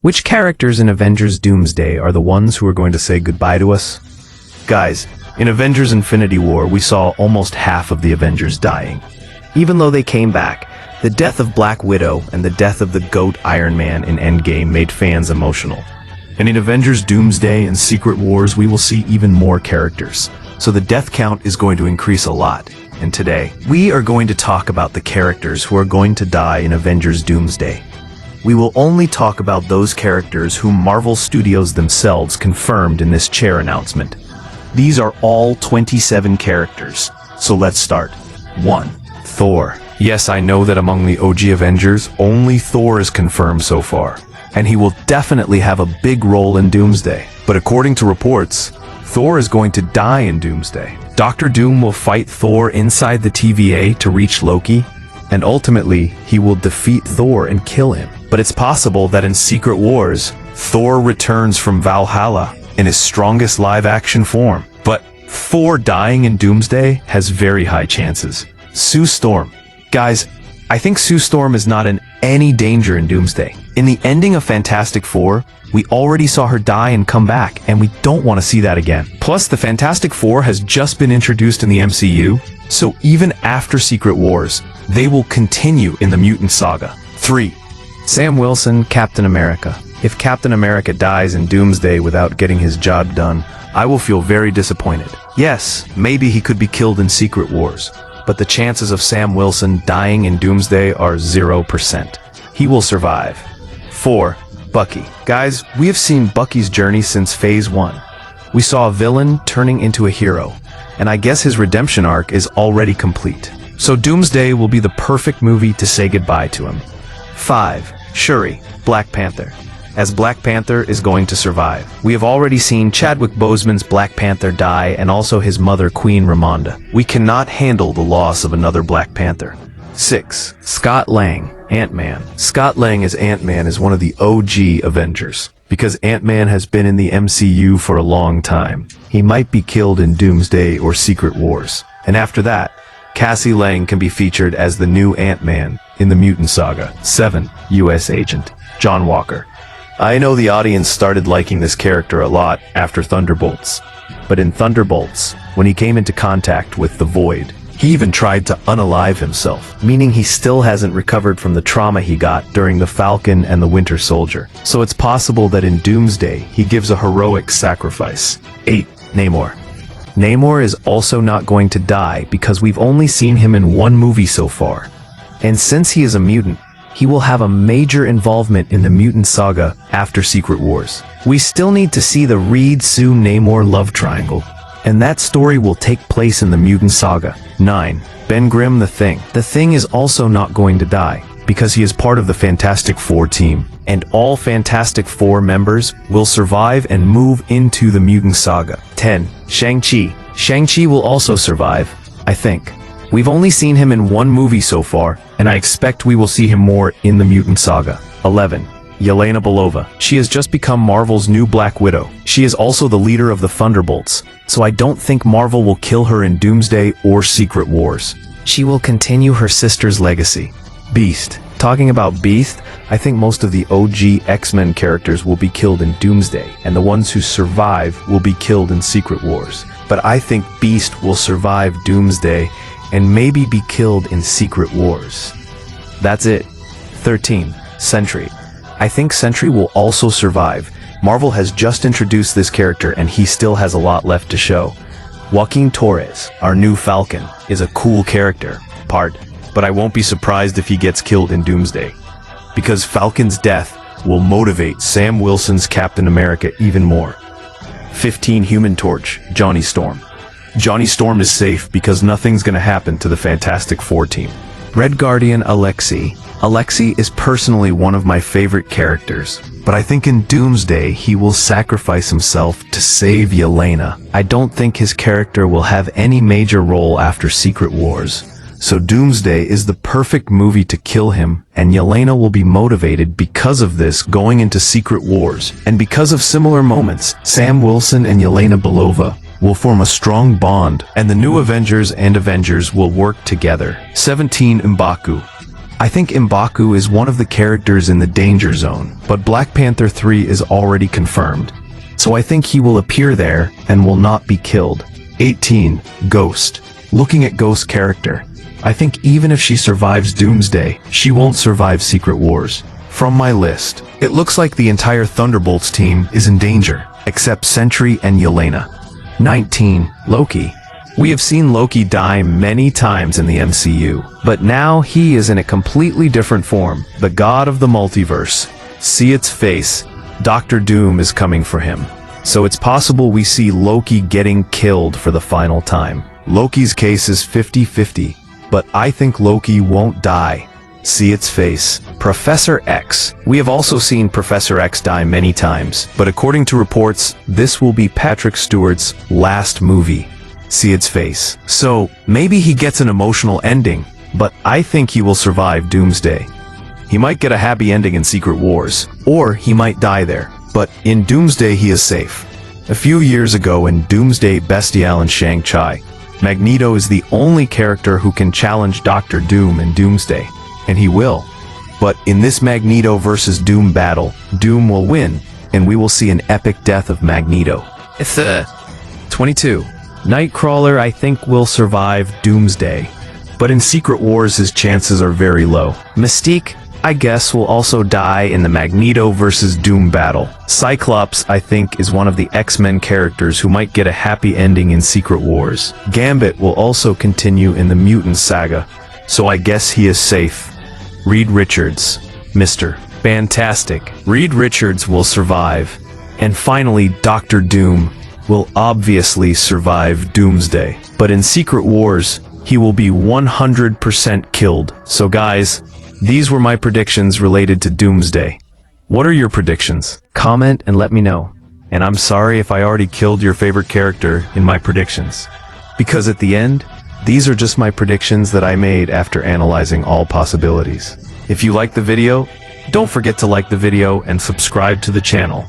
Which characters in Avengers Doomsday are the ones who are going to say goodbye to us? Guys, in Avengers Infinity War, we saw almost half of the Avengers dying. Even though they came back, the death of Black Widow and the death of the GOAT Iron Man in Endgame made fans emotional. And in Avengers Doomsday and Secret Wars, we will see even more characters. So the death count is going to increase a lot. And today, we are going to talk about the characters who are going to die in Avengers Doomsday. We will only talk about those characters whom Marvel Studios themselves confirmed in this chair announcement. These are all 27 characters, so let's start. 1. Thor. Yes, I know that among the OG Avengers, only Thor is confirmed so far, and he will definitely have a big role in Doomsday. But according to reports, Thor is going to die in Doomsday. Doctor Doom will fight Thor inside the TVA to reach Loki, and ultimately, he will defeat Thor and kill him. But it's possible that in Secret Wars, Thor returns from Valhalla in his strongest live-action form. But Thor dying in Doomsday has very high chances. Sue Storm. Guys, I think Sue Storm is not in any danger in Doomsday. In the ending of Fantastic Four, we already saw her die and come back, and we don't want to see that again. Plus, the Fantastic Four has just been introduced in the MCU, so even after Secret Wars, they will continue in the mutant saga. 3. Sam Wilson, Captain America. If Captain America dies in Doomsday without getting his job done, I will feel very disappointed. Yes, maybe he could be killed in Secret Wars, but the chances of Sam Wilson dying in Doomsday are 0%. He will survive. 4. Bucky. Guys, we have seen Bucky's journey since Phase 1. We saw a villain turning into a hero, and I guess his redemption arc is already complete. So Doomsday will be the perfect movie to say goodbye to him. 5. Shuri, Black Panther. As Black Panther is going to survive. We have already seen Chadwick Boseman's Black Panther die and also his mother Queen Ramonda. We cannot handle the loss of another Black Panther. 6. Scott Lang, Ant-Man. Scott Lang as Ant-Man is one of the OG Avengers. Because Ant-Man has been in the MCU for a long time. He might be killed in Doomsday or Secret Wars. And after that, Cassie Lang can be featured as the new Ant-Man in the Mutant Saga. 7. U.S. Agent John Walker. I know the audience started liking this character a lot after Thunderbolts. But in Thunderbolts, when he came into contact with the Void, he even tried to unalive himself, meaning he still hasn't recovered from the trauma he got during the Falcon and the Winter Soldier. So it's possible that in Doomsday, he gives a heroic sacrifice. 8. Namor. Namor is also not going to die because we've only seen him in one movie so far. And since he is a mutant, he will have a major involvement in the mutant saga after Secret Wars. We still need to see the Reed-Sue-Namor love triangle, and that story will take place in the mutant saga. 9. Ben Grimm the Thing. The Thing is also not going to die, because he is part of the Fantastic Four team, and all Fantastic Four members will survive and move into the mutant saga. 10. Shang-Chi. Shang-Chi will also survive, I think. We've only seen him in one movie so far, and I expect we will see him more in the mutant saga. 11. Yelena Belova. She has just become Marvel's new Black Widow. She is also the leader of the Thunderbolts, so I don't think Marvel will kill her in Doomsday or Secret Wars. She will continue her sister's legacy. Beast. Talking about Beast, I think most of the OG X-Men characters will be killed in Doomsday, and the ones who survive will be killed in Secret Wars. But I think Beast will survive Doomsday and maybe be killed in Secret Wars. That's it. 13. Sentry. I think Sentry will also survive. Marvel has just introduced this character and he still has a lot left to show. Joaquin Torres, our new Falcon, is a cool character, but I won't be surprised if he gets killed in Doomsday. Because Falcon's death will motivate Sam Wilson's Captain America even more. 15. Human Torch, Johnny Storm. Johnny Storm is safe because nothing's gonna happen to the Fantastic Four team. Red Guardian Alexei. Alexei is personally one of my favorite characters, but I think in Doomsday he will sacrifice himself to save Yelena. I don't think his character will have any major role after Secret Wars. So Doomsday is the perfect movie to kill him, and Yelena will be motivated because of this going into Secret Wars. And because of similar moments, Sam Wilson and Yelena Belova will form a strong bond, and the new Avengers and Avengers will work together. 17. M'Baku. I think M'Baku is one of the characters in the danger zone, but Black Panther 3 is already confirmed. So I think he will appear there and will not be killed. 18. Ghost. Looking at Ghost's character, I think even if she survives Doomsday, she won't survive Secret Wars. From my list, it looks like the entire Thunderbolts team is in danger, except Sentry and Yelena. 19. Loki. We have seen Loki die many times in the MCU, but now he is in a completely different form, the god of the multiverse. See its face, Doctor Doom is coming for him. So it's possible we see Loki getting killed for the final time. Loki's case is 50-50, but I think Loki won't die. See its face. Professor X. We have also seen Professor X die many times, but according to reports, this will be Patrick Stewart's last movie. See its face. So, maybe he gets an emotional ending, but I think he will survive Doomsday. He might get a happy ending in Secret Wars, or he might die there, but in Doomsday he is safe. A few years ago in Doomsday Bestial and Shang-Chi, Magneto is the only character who can challenge Doctor Doom in Doomsday, and he will. But in this Magneto versus Doom battle, Doom will win, and we will see an epic death of Magneto. 22. Nightcrawler I think will survive Doomsday, but in Secret Wars his chances are very low. Mystique, I guess, will also die in the Magneto versus Doom battle. Cyclops, I think, is one of the X-Men characters who might get a happy ending in Secret Wars. Gambit will also continue in the Mutant Saga, so I guess he is safe. Reed Richards, Mr. Fantastic. Reed Richards will survive. And finally, Doctor Doom will obviously survive Doomsday. But in Secret Wars, he will be 100% killed. So guys, these were my predictions related to Doomsday. What are your predictions? Comment and let me know. And I'm sorry if I already killed your favorite character in my predictions. Because at the end, these are just my predictions that I made after analyzing all possibilities. If you liked the video, don't forget to like the video and subscribe to the channel.